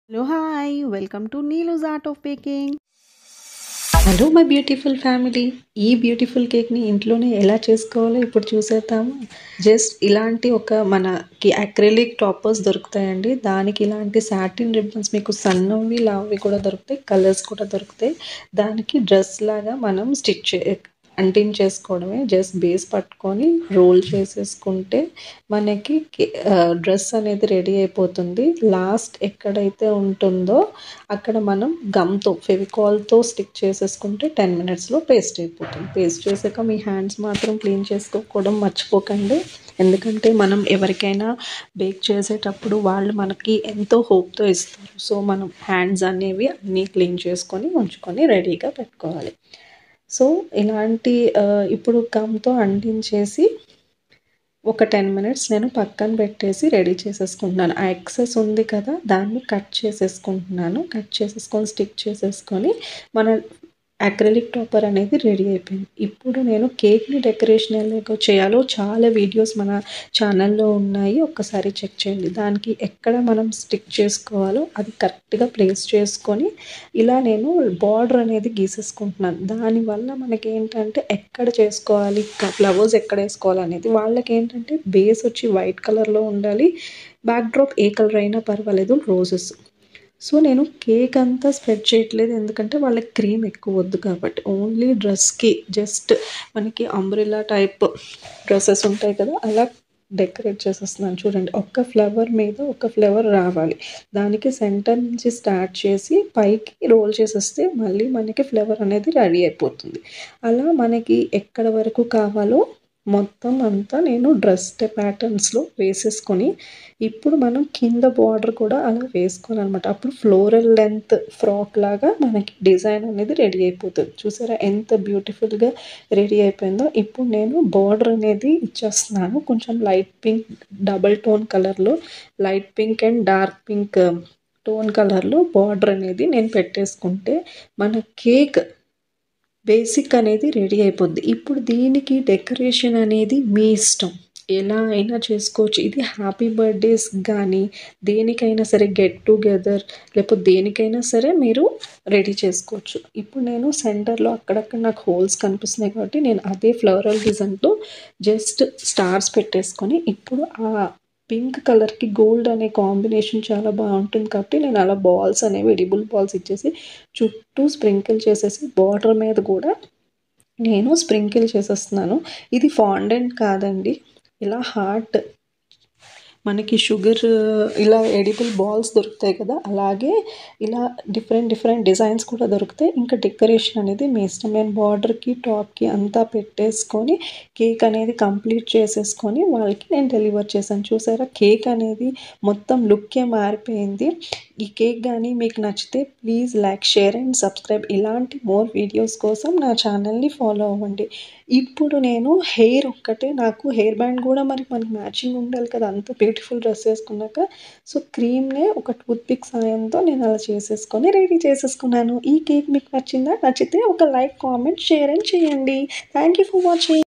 Hello, hi, welcome to Neelu's Art of Baking. Hello my beautiful family. ఈ beautiful కేక్ని ఇంట్లోనే ఎలా చేసుకోవాలో ఇప్పుడు చూసేద్దాము. జస్ట్ ఇలాంటి మనకి అక్రిలిక్ టాపర్స్ దొరుకుతాయండి. దానికి ఇలాంటి సాటిన్ రిబ్బన్స్ మీకు సన్నవి లావి కూడా దొరుకుతాయి, కలర్స్ కూడా దొరుకుతాయి. దానికి డ్రెస్ లాగా మనం అంటించేసుకోవడమే. జస్ట్ బేస్ పట్టుకొని రోల్ చేసేసుకుంటే మనకి డ్రెస్ అనేది రెడీ అయిపోతుంది. లాస్ట్ ఎక్కడైతే ఉంటుందో అక్కడ మనం గమ్తో ఫెవికాల్తో స్టిక్ చేసేసుకుంటే 10 మినిట్స్లో పేస్ట్ అయిపోతుంది. పేస్ట్ చేసాక మీ హ్యాండ్స్ మాత్రం క్లీన్ చేసుకోవడం మర్చిపోకండి. ఎందుకంటే మనం ఎవరికైనా బేక్ చేసేటప్పుడు వాళ్ళు మనకి ఎంతో హోప్తో ఇస్తారు. సో మనం హ్యాండ్స్ అనేవి అన్నీ క్లీన్ చేసుకొని ఉంచుకొని రెడీగా పెట్టుకోవాలి. సో ఇలాంటి ఇప్పుడు గమ్తో అంటించేసి ఒక 10 మినిట్స్ నేను పక్కన పెట్టేసి రెడీ చేసేసుకుంటున్నాను. ఆ ఎక్సెస్ ఉంది కదా, దాన్ని కట్ చేసేసుకుంటున్నాను. కట్ చేసేసుకొని స్టిక్ చేసేసుకొని మన అక్రిలిక్ టాపర్ అనేది రెడీ అయిపోయింది. ఇప్పుడు నేను కేక్ని డెకరేషన్ ఎలాగో చేయాలో చాలా వీడియోస్ మన ఛానల్లో ఉన్నాయి, ఒక్కసారి చెక్ చేయండి. దానికి ఎక్కడ మనం స్టిక్ చేసుకోవాలో అది కరెక్ట్గా ప్లేస్ చేసుకొని ఇలా నేను బార్డర్ అనేది గీసేసుకుంటున్నాను. దానివల్ల మనకి ఏంటంటే ఎక్కడ చేసుకోవాలి, ఫ్లవర్స్ ఎక్కడ వేసుకోవాలి అనేది వాళ్ళకి ఏంటంటే బేస్ వచ్చి వైట్ కలర్లో ఉండాలి, బ్యాక్ డ్రాప్ ఏ కలర్ అయినా పర్వాలేదు, రోజెస్. సో నేను కేక్ అంతా స్ప్రెడ్ చేయట్లేదు, ఎందుకంటే వాళ్ళకి క్రీమ్ ఎక్కువ వద్దు కాబట్టి. ఓన్లీ డ్రెస్కి జస్ట్ మనకి అంబ్రెల్లా టైప్ డ్రెస్సెస్ ఉంటాయి కదా, అలా డెకరేట్ చేసేస్తున్నాను. చూడండి, ఒక్క ఫ్లవర్ మీద ఒక ఫ్లవర్ రావాలి. దానికి సెంటర్ నుంచి స్టార్ట్ చేసి పైకి రోల్ చేసేస్తే మళ్ళీ మనకి ఫ్లవర్ అనేది రెడీ అయిపోతుంది. అలా మనకి ఎక్కడ వరకు కావాలో మొత్తం అంతా నేను డ్రెస్ ప్యాటర్న్స్లో వేసేసుకొని ఇప్పుడు మనం కింద బార్డర్ కూడా అలా వేసుకోవాలన్నమాట. అప్పుడు ఫ్లోరల్ లెంత్ ఫ్రాక్ లాగా మనకి డిజైన్ అనేది రెడీ అయిపోతుంది. చూసారా ఎంత బ్యూటిఫుల్గా రెడీ అయిపోయిందో. ఇప్పుడు నేను బార్డర్ అనేది ఇచ్చేస్తున్నాను. కొంచెం లైట్ పింక్ డబల్ టోన్ కలర్లో, light pink and dark pink tone కలర్లో బార్డర్ అనేది నేను పెట్టేసుకుంటే మన కేక్ బేసిక్ అనేది రెడీ అయిపోద్ది. ఇప్పుడు దీనికి డెకరేషన్ అనేది మీ ఇష్టం, ఎలా అయినా చేసుకోవచ్చు. ఇది హ్యాపీ బర్త్డేస్ కానీ దేనికైనా సరే, గెట్ టుగెదర్ లేకపోతే దేనికైనా సరే మీరు రెడీ చేసుకోవచ్చు. ఇప్పుడు నేను సెంటర్లో అక్కడక్కడ నాకు హోల్స్ కనిపిస్తున్నాయి కాబట్టి నేను అదే ఫ్లవరల్ డిజైన్తో జస్ట్ స్టార్స్ పెట్టేసుకొని ఇప్పుడు ఆ పింక్ కలర్కి గోల్డ్ అనే కాంబినేషన్ చాలా బాగుంటుంది కాబట్టి నేను అలా బాల్స్ అనేవి ఎడిబుల్ బాల్స్ ఇచ్చేసి చుట్టూ స్ప్రింకిల్ చేసేసి బార్డర్ మీద కూడా నేను స్ప్రింకిల్ చేసేస్తున్నాను. ఇది ఫాండెంట్ కాదండి, ఇలా హార్ట్ మనకి షుగర్ ఇలా ఎడిబుల్ బాల్స్ దొరుకుతాయి కదా, అలాగే ఇలా డిఫరెంట్ డిఫరెంట్ డిజైన్స్ కూడా దొరుకుతాయి. ఇంకా డెకరేషన్ అనేది మీ ఇష్టం. నేను బార్డర్కి టాప్కి అంతా పెట్టేసుకొని కేక్ అనేది కంప్లీట్ చేసేసుకొని వాళ్ళకి నేను డెలివర్ చేశాను. చూసారా, కేక్ అనేది మొత్తం లుక్కే మారిపోయింది. ఈ కేక్ కానీ మీకు నచ్చితే please like, share and subscribe. ఇలాంటి మోర్ వీడియోస్ కోసం నా ఛానల్ని ఫాలో అవ్వండి. ఇప్పుడు నేను నాకు హెయిర్ బ్యాండ్ కూడా మనకి మ్యాచింగ్ ఉండాలి కదా, అంత బ్యూటిఫుల్ డ్రెస్ వేసుకున్నాక. సో క్రీమ్నే ఒక టూత్ పిక్ సాయంతో నేను అలా చేసేసుకొని రెడీ చేసేసుకున్నాను. ఈ కేక్ మీకు నచ్చిందా? నచ్చితే ఒక లైక్, కామెంట్, షేర్ అండ్ చేయండి. Thank you for watching.